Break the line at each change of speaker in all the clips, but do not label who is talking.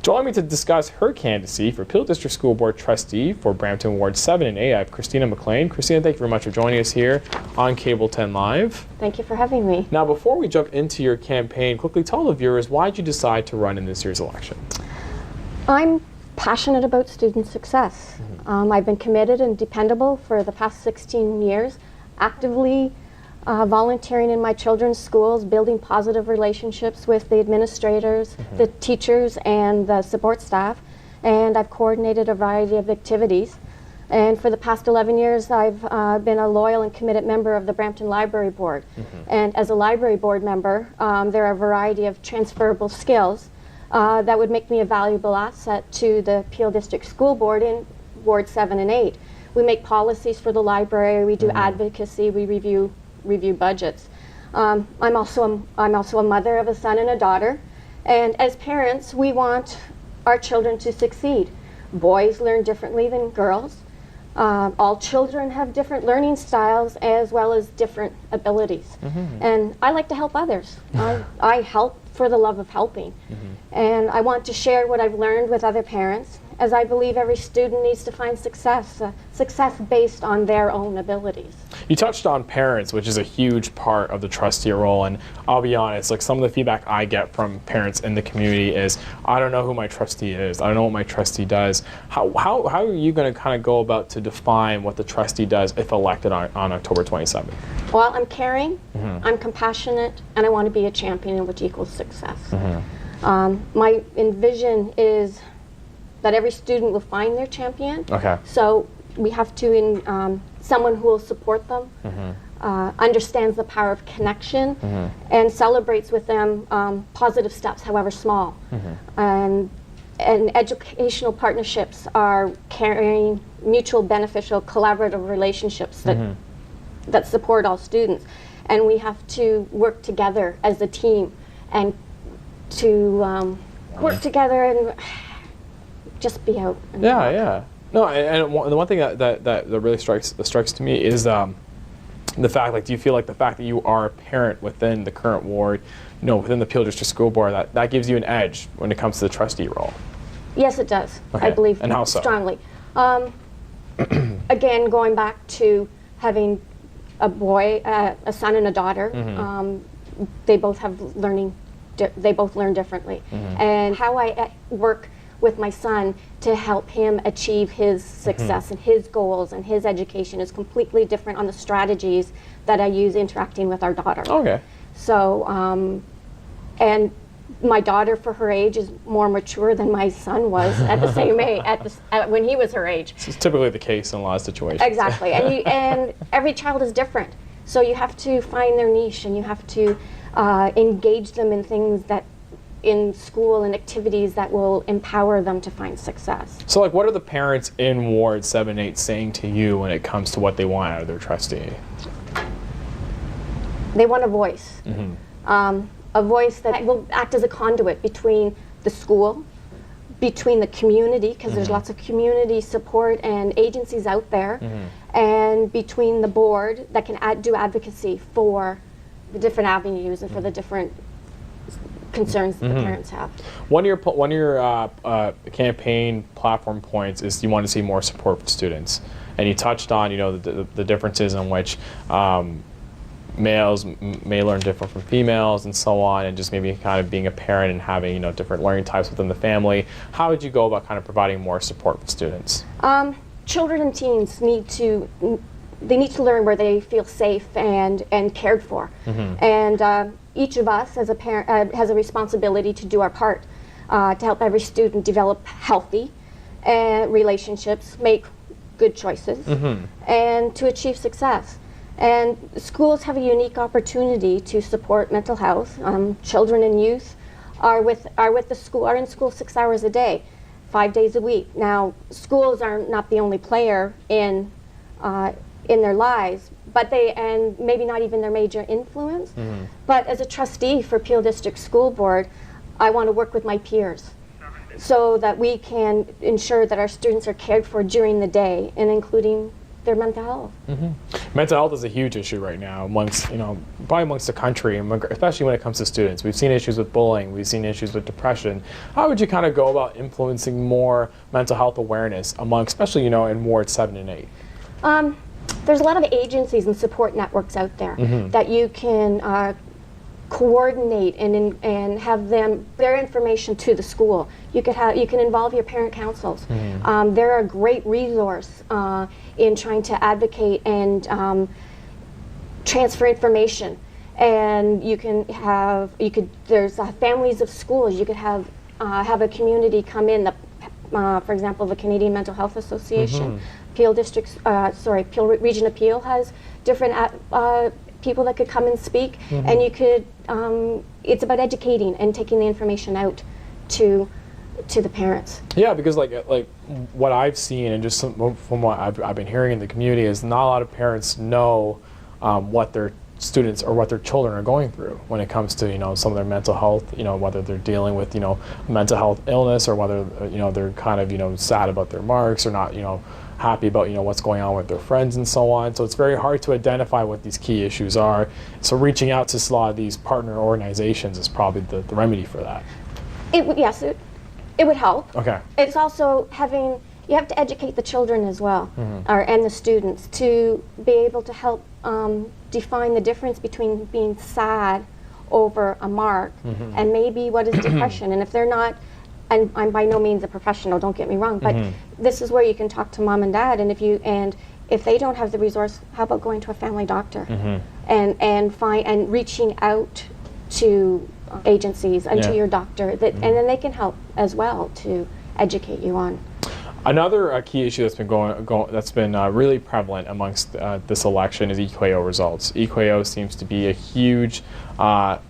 Joining me to discuss her candidacy for Peel District School Board Trustee for Brampton Ward 7 and 8, I have Christina Maclean. Christina, thank you very much for joining us here on Cable 10 Live.
Thank you for having me.
Now, before we jump into your campaign, quickly tell the viewers, why did you decide to run in this year's election?
I'm passionate about student success. I've been committed and dependable for the past 16 years, actively volunteering in my children's schools, building positive relationships with the administrators, the teachers, and the support staff. And I've coordinated a variety of activities. And for the past 11 years, I've been a loyal and committed member of the Brampton Library Board. And as a library board member, there are a variety of transferable skills that would make me a valuable asset to the Peel District School Board in Ward 7 and 8. We make policies for the library, we do advocacy, we review budgets. I'm also a mother of a son and a daughter, and as parents, we want our children to succeed. Boys learn differently than girls. All children have different learning styles as well as different abilities. And I like to help others. I help for the love of helping. And I want to share what I've learned with other parents, as I believe every student needs to find success based on their own abilities.
You touched on parents, which is a huge part of the trustee role, and I'll be honest, like some of the feedback I get from parents in the community is, I don't know who my trustee is, I don't know what my trustee does. How are you going to kind of go about to define what the trustee does if elected on October 27th?
Well, I'm caring, I'm compassionate, and I want to be a champion, which equals success. My envision is that every student will find their champion. So we have to, someone who will support them, understands the power of connection, and celebrates with them positive steps, however small. And educational partnerships are carrying mutual beneficial collaborative relationships that support all students. And we have to work together as a team and to work together and just be out. And talk.
No, and the one thing that really strikes to me is the fact, like, do you feel like the fact that you are a parent within the current ward, within the Peel District School Board, that gives you an edge when it comes to the trustee role?
Yes, it does. I believe
and how so?
Strongly. Again, going back to having a boy, a son and a daughter, they both have they both learn differently. And how I work with my son to help him achieve his success and his goals and his education is completely different on the strategies that I use interacting with our daughter. So, and my daughter, for her age, is more mature than my son was at the same age, when he was her age.
This is typically the case in a lot of situations.
Exactly, and every child is different. So you have to find their niche, and you have to engage them in things in school and activities that will empower them to find success.
So, like, what are the parents in Ward 7 8 saying to you when it comes to what they want out of their trustee?
They want a voice. A voice that will act as a conduit between the school, between the community, because there's lots of community support and agencies out there, and between the board that can do advocacy for the different avenues and for the different concerns that the parents have.
One of your campaign platform points is you want to see more support for students, and you touched on the differences in which males may learn different from females and so on, and just maybe kind of being a parent and having different learning types within the family. How would you go about kind of providing more support for students?
Children and teens need to learn where they feel safe and cared for, and each of us as a parent has a responsibility to do our part to help every student develop healthy relationships, make good choices, and to achieve success. And schools have a unique opportunity to support mental health. Children and youth are in school 6 hours a day, 5 days a week. Now, schools are not the only player in their lives, and maybe not even their major influence. But as a trustee for Peel District School Board, I want to work with my peers so that we can ensure that our students are cared for during the day, and including their mental health.
Mental health is a huge issue right now amongst, probably amongst the country, especially when it comes to students. We've seen issues with bullying, we've seen issues with depression. How would you kind of go about influencing more mental health awareness among, especially, in Ward 7 and 8?
There's a lot of agencies and support networks out there that you can coordinate and have them their information to the school. You can involve your parent councils. They're a great resource in trying to advocate and transfer information. And there's families of schools. You could have a community come in. For example, the Canadian Mental Health Association, Peel Region Appeal has different people that could come and speak, and you could. It's about educating and taking the information out to the parents.
Yeah, because like what I've seen and just from what I've been hearing in the community is not a lot of parents know what their students or what their children are going through when it comes to some of their mental health, whether they're dealing with mental health illness or whether they're kind of sad about their marks or not happy about what's going on with their friends and so on. So it's very hard to identify what these key issues are. So reaching out to a lot of these partner organizations is probably the remedy for that.
Yes, it would help.
Okay.
It's also you have to educate the children as well, and the students, to be able to help define the difference between being sad over a mark and maybe what is depression. And if they're not, and I'm by no means a professional, don't get me wrong, but this is where you can talk to mom and dad, and if they don't have the resource, how about going to a family doctor and reaching out to agencies and to your doctor, and then they can help as well to educate you on.
Another key issue that's been really prevalent amongst this election is EQAO results. EQAO seems to be a huge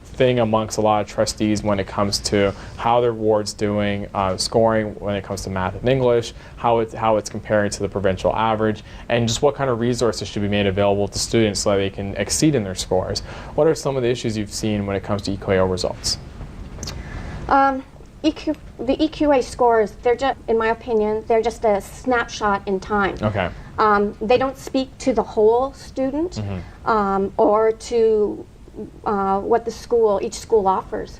thing amongst a lot of trustees when it comes to how their ward's doing, scoring when it comes to math and English, how it's comparing to the provincial average, and just what kind of resources should be made available to students so that they can exceed in their scores. What are some of the issues you've seen when it comes to EQAO results?
The EQA scores, in my opinion, they're just a snapshot in time.
Okay.
They don't speak to the whole student or to what each school offers.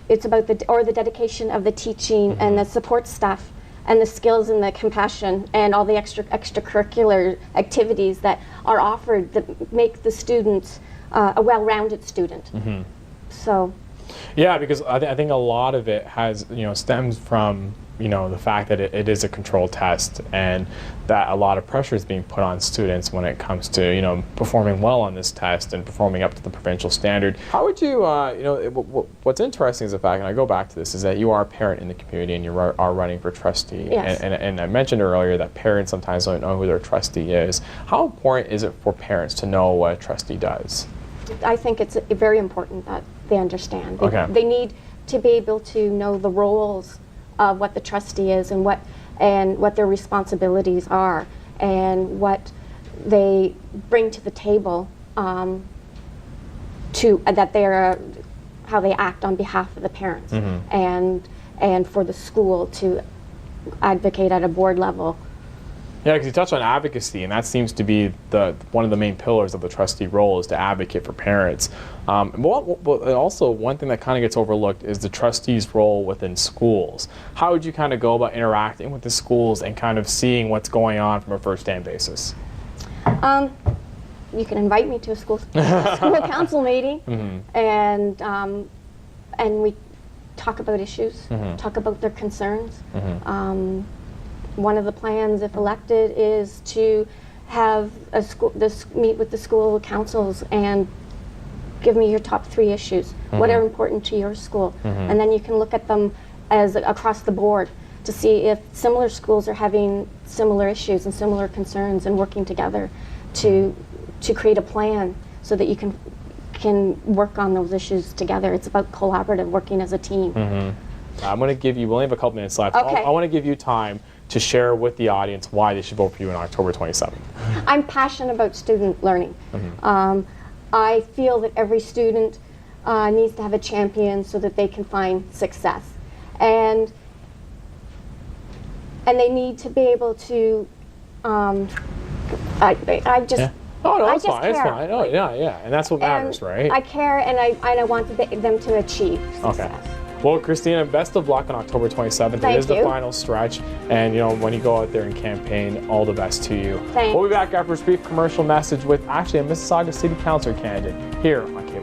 It's about the dedication of the teaching and the support staff and the skills and the compassion and all the extracurricular activities that are offered that make the students a well-rounded student. So.
Yeah, because I think a lot of it stems from the fact that it is a controlled test, and that a lot of pressure is being put on students when it comes to performing well on this test and performing up to the provincial standard. How would you what's interesting is the fact, and I go back to this, is that you are a parent in the community and you are running for trustee.
Yes.
And I mentioned earlier that parents sometimes don't know who their trustee is. How important is it for parents to know what a trustee does?
I think it's very important that they understand.
Okay.
They need to be able to know the roles of what the trustee is and what their responsibilities are and what they bring to the table, how they act on behalf of the parents and for the school to advocate at a board level.
Yeah, because you touched on advocacy, and that seems to be one of the main pillars of the trustee role, is to advocate for parents. But also, one thing that kind of gets overlooked is the trustee's role within schools. How would you kind of go about interacting with the schools and kind of seeing what's going on from a first-hand basis?
You can invite me to a school council meeting, and we talk about issues, talk about their concerns. One of the plans, if elected, is to have meet with the school councils and give me your top 3 issues. What are important to your school? And then you can look at them as across the board to see if similar schools are having similar issues and similar concerns and working together to create a plan so that you can work on those issues together. It's about collaborative working as a team.
I'm going to give you, we only have a couple minutes left.
Okay.
I want to give you time to share with the audience why they should vote for you on October 27th.
I'm passionate about student learning. I feel that every student needs to have a champion so that they can find success. And they need to be able to I just.
Yeah. Oh no,
I
it's
just
fine. It's
care.
fine. Oh yeah, and that's what matters, right?
I care, and I want them to achieve success.
Okay. Well, Christina, best of luck on October 27th.
Thank
It is the
you.
final stretch, and when you go out there and campaign, all the best to you.
Thanks.
We'll be back after a brief commercial message with actually a Mississauga City Councilor candidate here on Cable